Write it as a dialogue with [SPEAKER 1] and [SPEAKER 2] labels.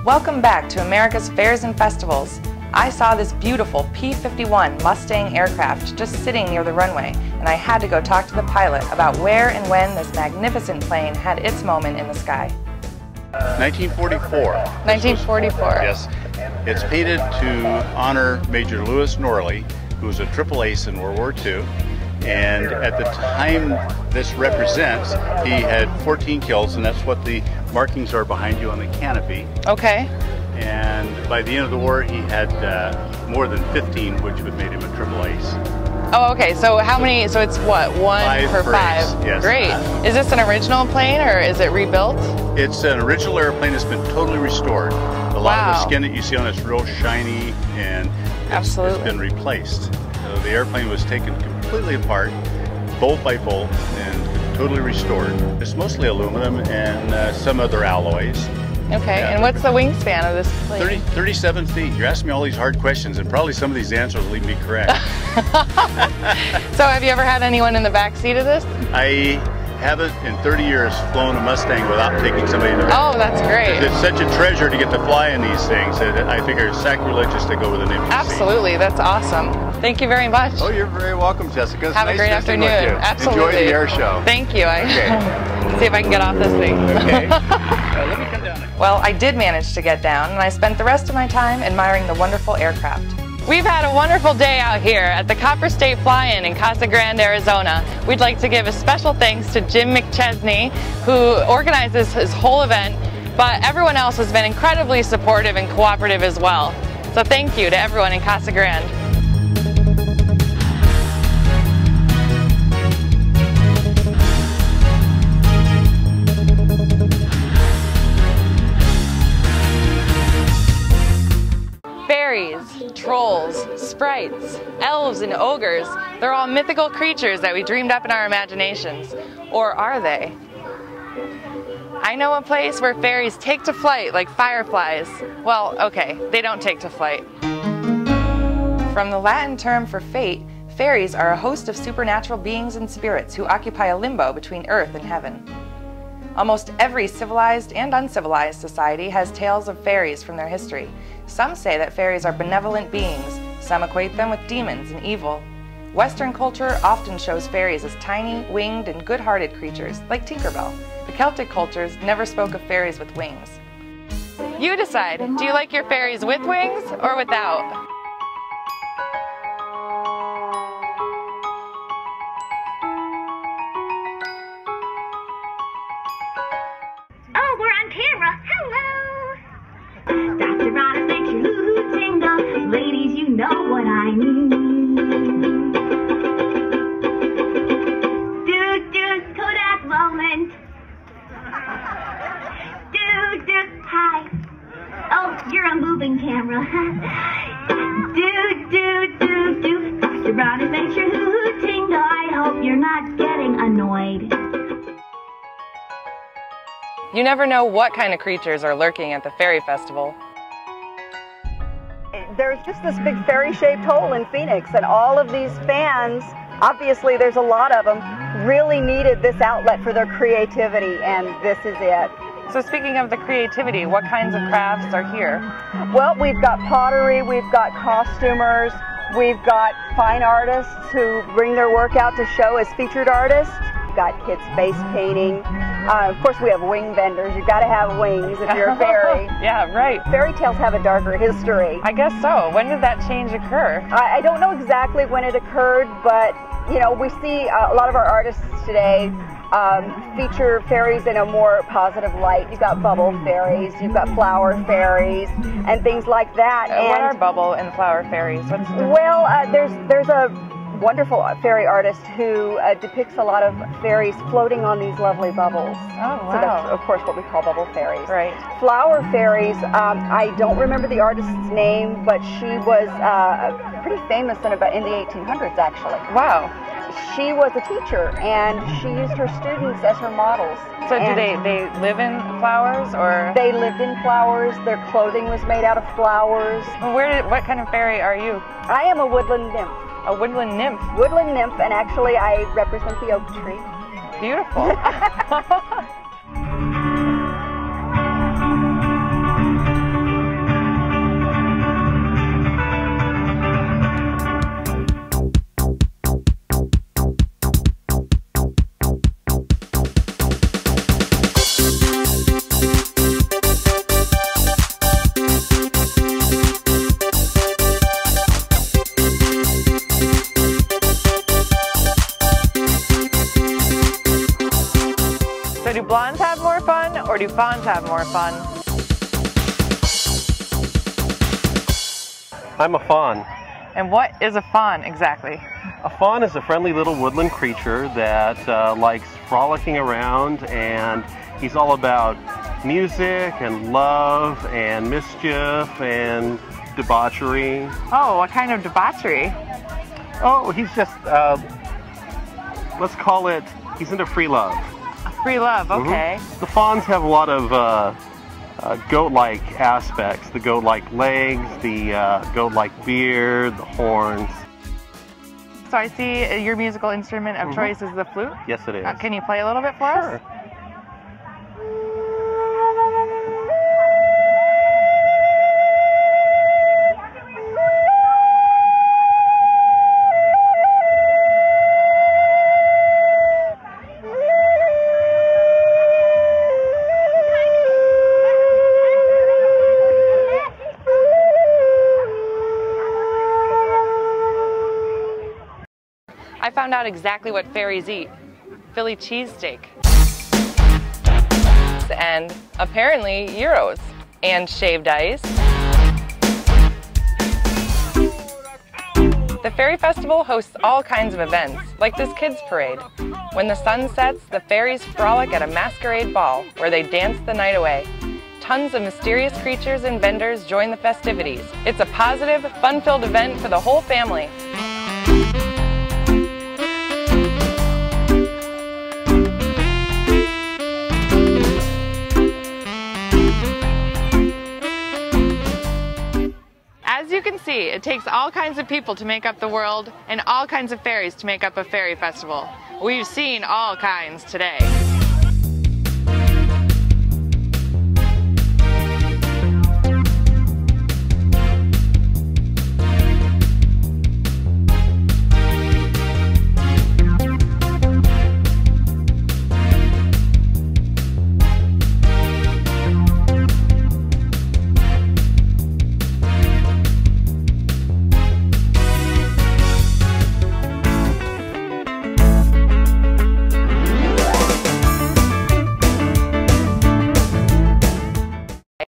[SPEAKER 1] Welcome back to America's Fairs and Festivals. I saw this beautiful P-51 Mustang aircraft just sitting near the runway, and I had to go talk to the pilot about where and when this magnificent plane had its moment in the sky.
[SPEAKER 2] 1944.
[SPEAKER 1] 1944.
[SPEAKER 2] Yes. It's painted to honor Major Lewis Norley, who was a triple ace in World War II. And at the time this represents, he had 14 kills, and that's what the markings are behind you on the canopy.
[SPEAKER 1] Okay.
[SPEAKER 2] And by the end of the war, he had more than 15, which would make him a triple ace.
[SPEAKER 1] Oh, okay. So how many? So it's what? One per five?
[SPEAKER 2] Yes.
[SPEAKER 1] Great. Is this an original plane or is it rebuilt?
[SPEAKER 2] It's an original airplane that's been totally restored. A lot of the skin that you see on it's real shiny, and it's been replaced. So the airplane was taken completely apart, bolt by bolt, and totally restored. It's mostly aluminum and some other alloys.
[SPEAKER 1] Okay,
[SPEAKER 2] yeah.
[SPEAKER 1] And what's the wingspan of this plane?
[SPEAKER 2] 37 feet. You're asking me all these hard questions, and probably some of these answers will leave me correct.
[SPEAKER 1] So have you ever had anyone in the back seat of this?
[SPEAKER 2] I haven't in 30 years flown a Mustang without taking somebody in the back.
[SPEAKER 1] Oh, that's great.
[SPEAKER 2] It's such a treasure to get to fly in these things that I figure it's sacrilegious to go with an empty seat.
[SPEAKER 1] Absolutely, that's awesome. Thank you very much.
[SPEAKER 2] Oh, you're very welcome, Jessica.
[SPEAKER 1] Have a great afternoon. Absolutely.
[SPEAKER 2] Enjoy the air show.
[SPEAKER 1] Thank you.
[SPEAKER 2] Okay.
[SPEAKER 1] See if I can get off this thing.
[SPEAKER 2] Okay. Let me come down.
[SPEAKER 1] Well, I did manage to get down, and I spent the rest of my time admiring the wonderful aircraft. We've had a wonderful day out here at the Copper State Fly-In in Casa Grande, Arizona. We'd like to give a special thanks to Jim McChesney, who organizes his whole event, but everyone else has been incredibly supportive and cooperative as well. So thank you to everyone in Casa Grande. Fairies, trolls, sprites, elves, and ogres, they're all mythical creatures that we dreamed up in our imaginations. Or are they? I know a place where fairies take to flight like fireflies. Well, okay, they don't take to flight. From the Latin term for fate, fairies are a host of supernatural beings and spirits who occupy a limbo between earth and heaven. Almost every civilized and uncivilized society has tales of fairies from their history. Some say that fairies are benevolent beings. Some equate them with demons and evil. Western culture often shows fairies as tiny, winged, and good-hearted creatures, like Tinkerbell. The Celtic cultures never spoke of fairies with wings. You decide. Do you like your fairies with wings or without?
[SPEAKER 3] Oh, we're on camera. Hello. Dr. Ron makes your hoo-hoo tingle. Ladies, you know what I mean. Do Kodak moment. Do hi. Oh, you're a moving camera. Do. Dr. Ron makes your hoo-hoo tingle. I hope you're not getting annoyed.
[SPEAKER 1] You never know what kind of creatures are lurking at the fairy festival.
[SPEAKER 4] There's just this big fairy-shaped hole in Phoenix, and all of these fans, obviously there's a lot of them, really needed this outlet for their creativity, and this is it.
[SPEAKER 1] So speaking of the creativity, what kinds of crafts are here?
[SPEAKER 4] Well, we've got pottery, we've got costumers, we've got fine artists who bring their work out to show as featured artists. We've got kids face painting. Of course, we have wing vendors. You've got to have wings if you're a fairy.
[SPEAKER 1] Yeah, right.
[SPEAKER 4] Fairy tales have a darker history.
[SPEAKER 1] I guess so. When did that change occur?
[SPEAKER 4] I don't know exactly when it occurred, but you know, we see a lot of our artists today feature fairies in a more positive light. You've got bubble fairies, you've got flower fairies, and things like that.
[SPEAKER 1] What are bubble and flower fairies?
[SPEAKER 4] Well, there's a wonderful fairy artist who depicts a lot of fairies floating on these lovely bubbles.
[SPEAKER 1] Oh, wow.
[SPEAKER 4] So that's, of course, what we call bubble fairies.
[SPEAKER 1] Right.
[SPEAKER 4] Flower fairies, I don't remember the artist's name, but she was pretty famous in the 1800s, actually.
[SPEAKER 1] Wow.
[SPEAKER 4] She was a teacher, and she used her students as her models.
[SPEAKER 1] So do they live in flowers, or?
[SPEAKER 4] They lived in flowers. Their clothing was made out of flowers.
[SPEAKER 1] What kind of fairy are you?
[SPEAKER 4] I am a woodland nymph.
[SPEAKER 1] A woodland nymph?
[SPEAKER 4] Woodland nymph, and actually I represent the oak tree.
[SPEAKER 1] Beautiful. blondes have more fun, or do fawns have more fun?
[SPEAKER 5] I'm a fawn.
[SPEAKER 1] And what is a fawn exactly?
[SPEAKER 5] A fawn is a friendly little woodland creature that likes frolicking around, and he's all about music and love and mischief and debauchery.
[SPEAKER 1] Oh, what kind of debauchery?
[SPEAKER 5] Oh, he's just, let's call it, he's into free love.
[SPEAKER 1] Free love, okay.
[SPEAKER 5] The fawns have a lot of goat-like aspects. The goat-like legs, the goat-like beard, the horns.
[SPEAKER 1] So I see your musical instrument of choice is the flute?
[SPEAKER 5] Yes, it is.
[SPEAKER 1] Can you play a little bit for us? I found out exactly what fairies eat. Philly cheesesteak. And apparently gyros. And shaved ice. The Fairy Festival hosts all kinds of events, like this kids' parade. When the sun sets, the fairies frolic at a masquerade ball, where they dance the night away. Tons of mysterious creatures and vendors join the festivities. It's a positive, fun-filled event for the whole family. As you can see, it takes all kinds of people to make up the world and all kinds of fairies to make up a fairy festival. We've seen all kinds today.